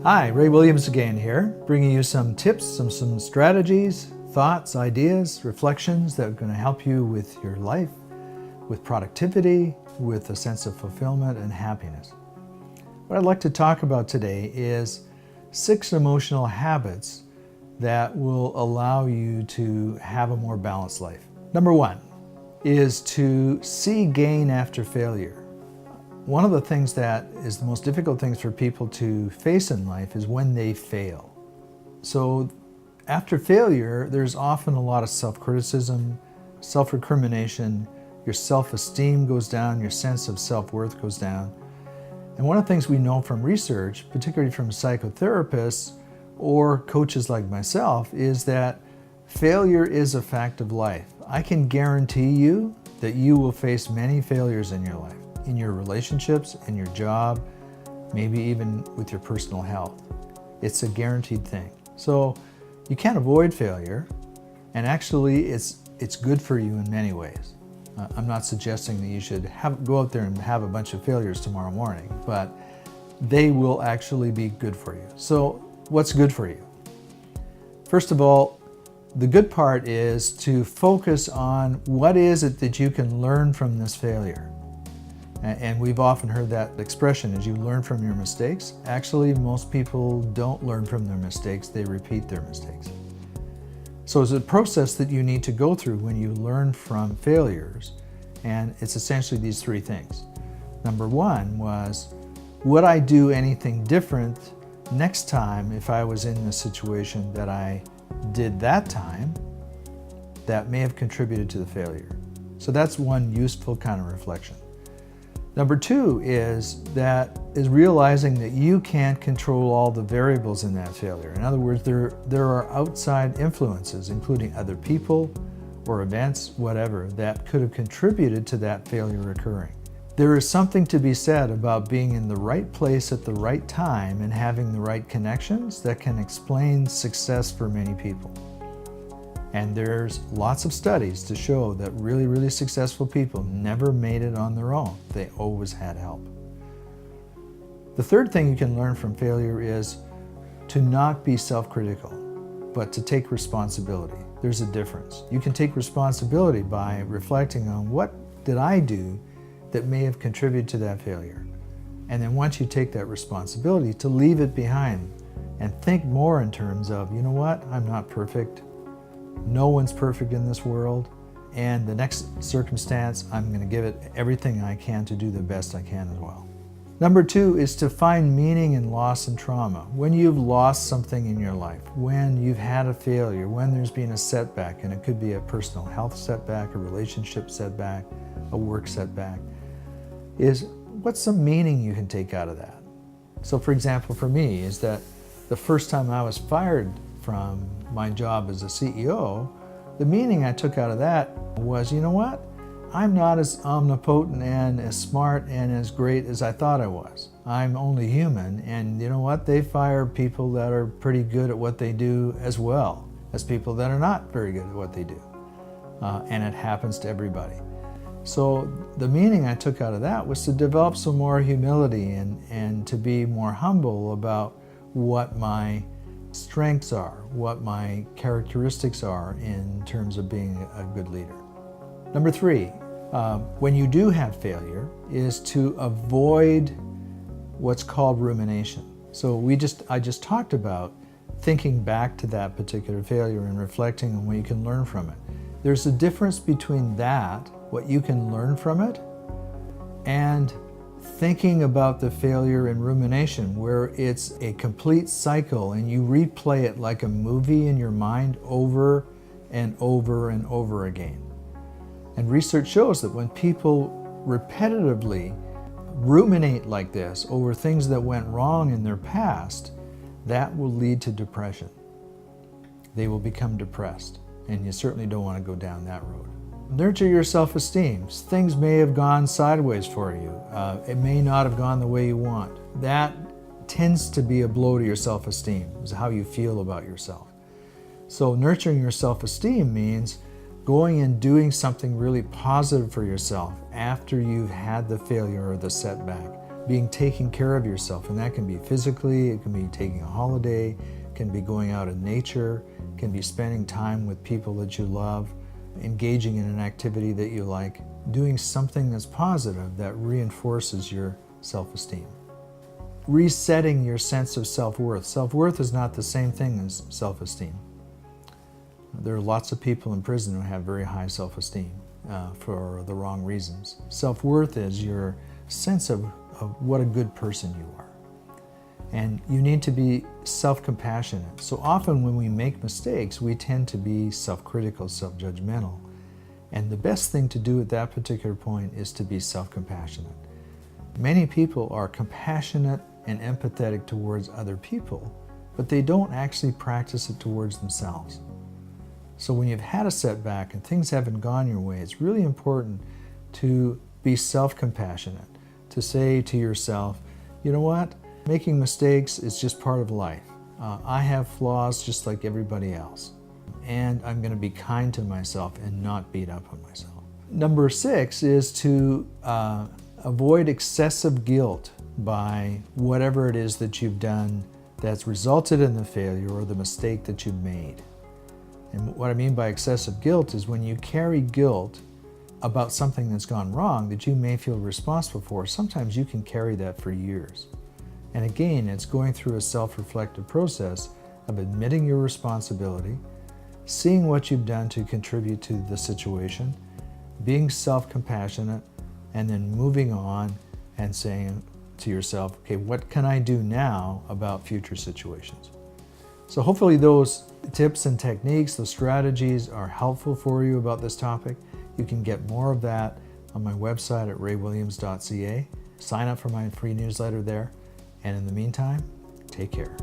Hi, Ray Williams again here, bringing you some tips, some strategies, thoughts, ideas, reflections that are going to help you with your life, with productivity, with a sense of fulfillment and happiness. What I'd like to talk about today is 6 emotional habits that will allow you to have a more balanced life. Number 1 is to see gain after failure. One of the things that is the most difficult things for people to face in life is when they fail. So after failure, there's often a lot of self-criticism, self-recrimination, your self-esteem goes down, your sense of self-worth goes down. And one of the things we know from research, particularly from psychotherapists or coaches like myself, is that failure is a fact of life. I can guarantee you that you will face many failures in your life, in your relationships, in your job, maybe even with your personal health. It's a guaranteed thing. So you can't avoid failure, and actually it's good for you in many ways. I'm not suggesting that you should go out there and have a bunch of failures tomorrow morning, but they will actually be good for you. So what's good for you? First of all, the good part is to focus on what is it that you can learn from this failure. And we've often heard that expression, as you learn from your mistakes. Actually, most people don't learn from their mistakes, they repeat their mistakes. So it's a process that you need to go through when you learn from failures, and it's essentially these 3 things. Number 1 was, would I do anything different next time if I was in the situation that I did that time that may have contributed to the failure? So that's one useful kind of reflection. Number 2 is realizing that you can't control all the variables in that failure. In other words, there are outside influences, including other people or events, whatever, that could have contributed to that failure occurring. There is something to be said about being in the right place at the right time and having the right connections that can explain success for many people. And there's lots of studies to show that really, really successful people never made it on their own. They always had help. The third thing you can learn from failure is to not be self-critical, but to take responsibility. There's a difference. You can take responsibility by reflecting on what did I do that may have contributed to that failure. And then once you take that responsibility, to leave it behind and think more in terms of, you know what, I'm not perfect. No one's perfect in this world, and the next circumstance, I'm going to give it everything I can to do the best I can as well. Number 2 is to find meaning in loss and trauma. When you've lost something in your life, when you've had a failure, when there's been a setback, and it could be a personal health setback, a relationship setback, a work setback, is what's some meaning you can take out of that? So for example, for me, is that the first time I was fired from my job as a CEO, the meaning I took out of that was, you know what? I'm not as omnipotent and as smart and as great as I thought I was. I'm only human, and you know what? They fire people that are pretty good at what they do as well as people that are not very good at what they do. And it happens to everybody. So the meaning I took out of that was to develop some more humility and to be more humble about what my strengths are, what my characteristics are in terms of being a good leader. Number 3, when you do have failure, is to avoid what's called rumination. So I just talked about thinking back to that particular failure and reflecting on what you can learn from it. There's a difference between that, what you can learn from it, and thinking about the failure in rumination, where it's a complete cycle and you replay it like a movie in your mind over and over and over again. And research shows that when people repetitively ruminate like this over things that went wrong in their past, that will lead to depression. They will become depressed, and you certainly don't want to go down that road. Nurture your self-esteem. Things may have gone sideways for you. It may not have gone the way you want. That tends to be a blow to your self-esteem, is how you feel about yourself. So nurturing your self-esteem means going and doing something really positive for yourself after you've had the failure or the setback. being taking care of yourself, and that can be physically, it can be taking a holiday, it can be going out in nature, it can be spending time with people that you love, engaging in an activity that you like, doing something that's positive that reinforces your self-esteem. Resetting your sense of self-worth. Self-worth is not the same thing as self-esteem. There are lots of people in prison who have very high self-esteem for the wrong reasons. Self-worth is your sense of what a good person you are. And you need to be self-compassionate. So often when we make mistakes, we tend to be self-critical, self-judgmental. And the best thing to do at that particular point is to be self-compassionate. Many people are compassionate and empathetic towards other people, but they don't actually practice it towards themselves. So when you've had a setback and things haven't gone your way, it's really important to be self-compassionate, to say to yourself, you know what, making mistakes is just part of life. I have flaws just like everybody else, and I'm going to be kind to myself and not beat up on myself. Number 6 is to avoid excessive guilt by whatever it is that you've done that's resulted in the failure or the mistake that you've made. And what I mean by excessive guilt is when you carry guilt about something that's gone wrong that you may feel responsible for, sometimes you can carry that for years. And again, it's going through a self-reflective process of admitting your responsibility, seeing what you've done to contribute to the situation, being self-compassionate, and then moving on and saying to yourself, okay, what can I do now about future situations? So hopefully those tips and techniques, those strategies are helpful for you about this topic. You can get more of that on my website at raywilliams.ca. Sign up for my free newsletter there. And in the meantime, take care.